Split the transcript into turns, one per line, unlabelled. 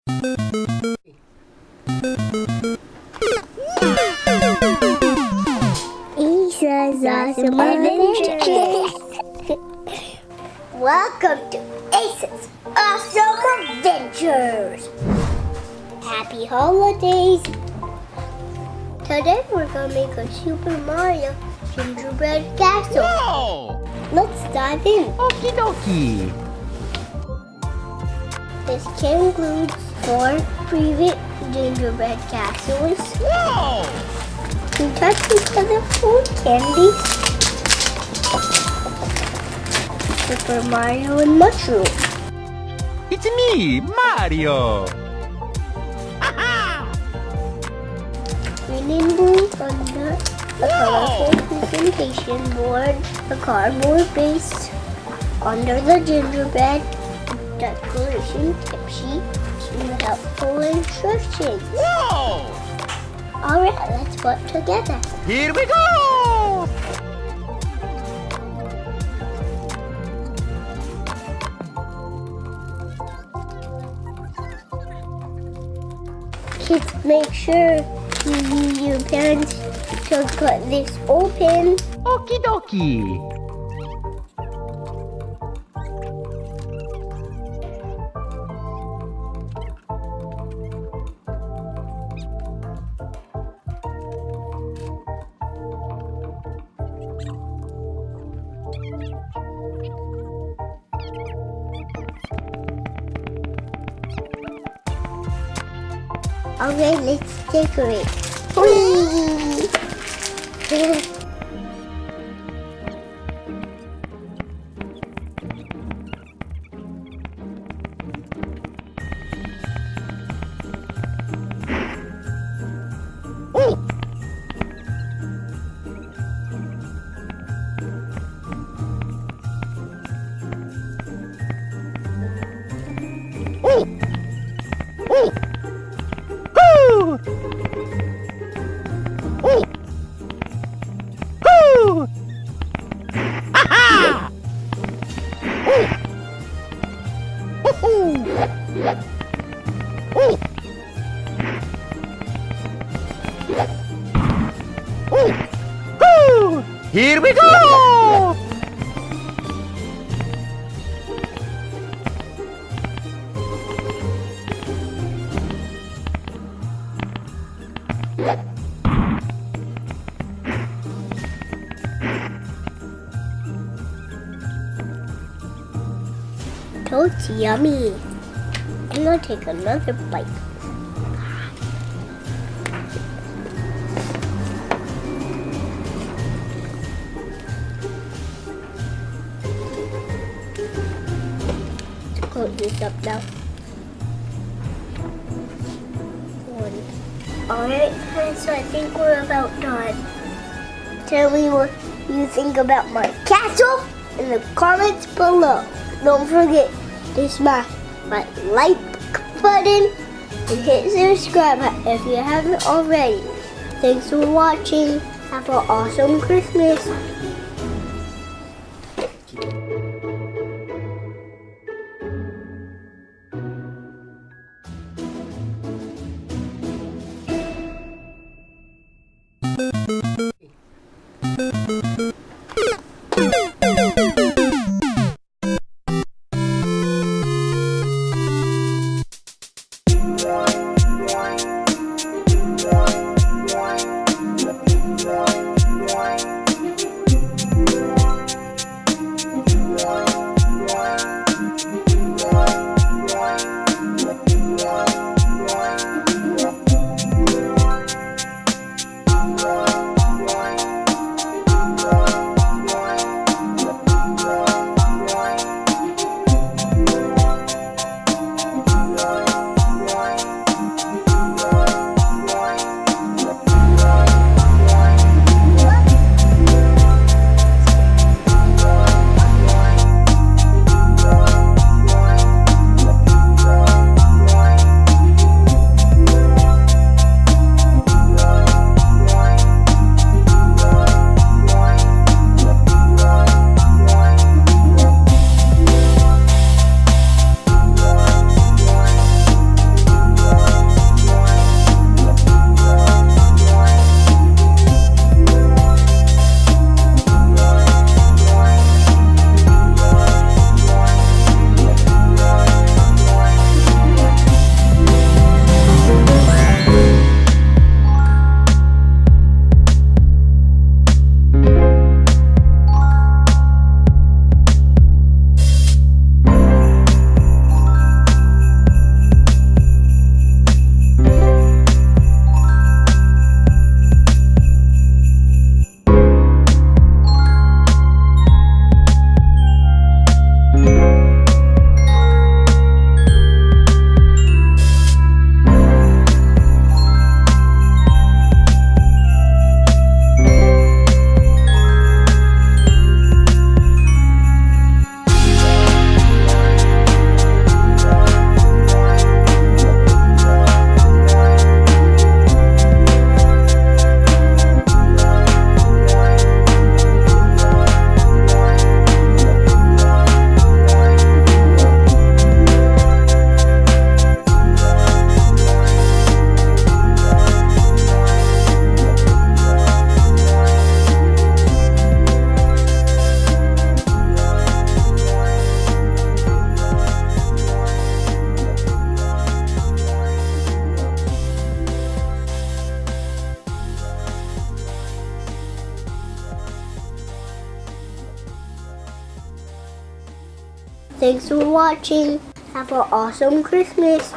Asa's Awesome Adventures. Welcome to Asa's Awesome Adventures. Happy holidays. Today we're going to make a Super Mario Gingerbread Castle.
Whoa!
Let's dive in.
Okie dokie.
This kit includes 4 previous gingerbread castles,
Whoa!
2 types of colorful candies, Super Mario and Mushroom,
It's me, Mario.
green and blue under a colorful presentation board, a cardboard base under the gingerbread, a decoration tip sheet, and helpful instructions.
Whoa!
Alright, let's put together.
Here we go!
Kids, make sure you use your parents to cut this open.
Okie dokie.
Alright, let's decorate. Whee!
Here we go!
Toad's yummy. I'm gonna take another bite. Let's close this up now. Alright, so I think we're about done. Tell me what you think about my castle in the comments below. Don't forget to smash my like button and hit subscribe if you haven't already. Thanks for watching. Have an awesome Christmas. Thanks for watching. Have an awesome Christmas.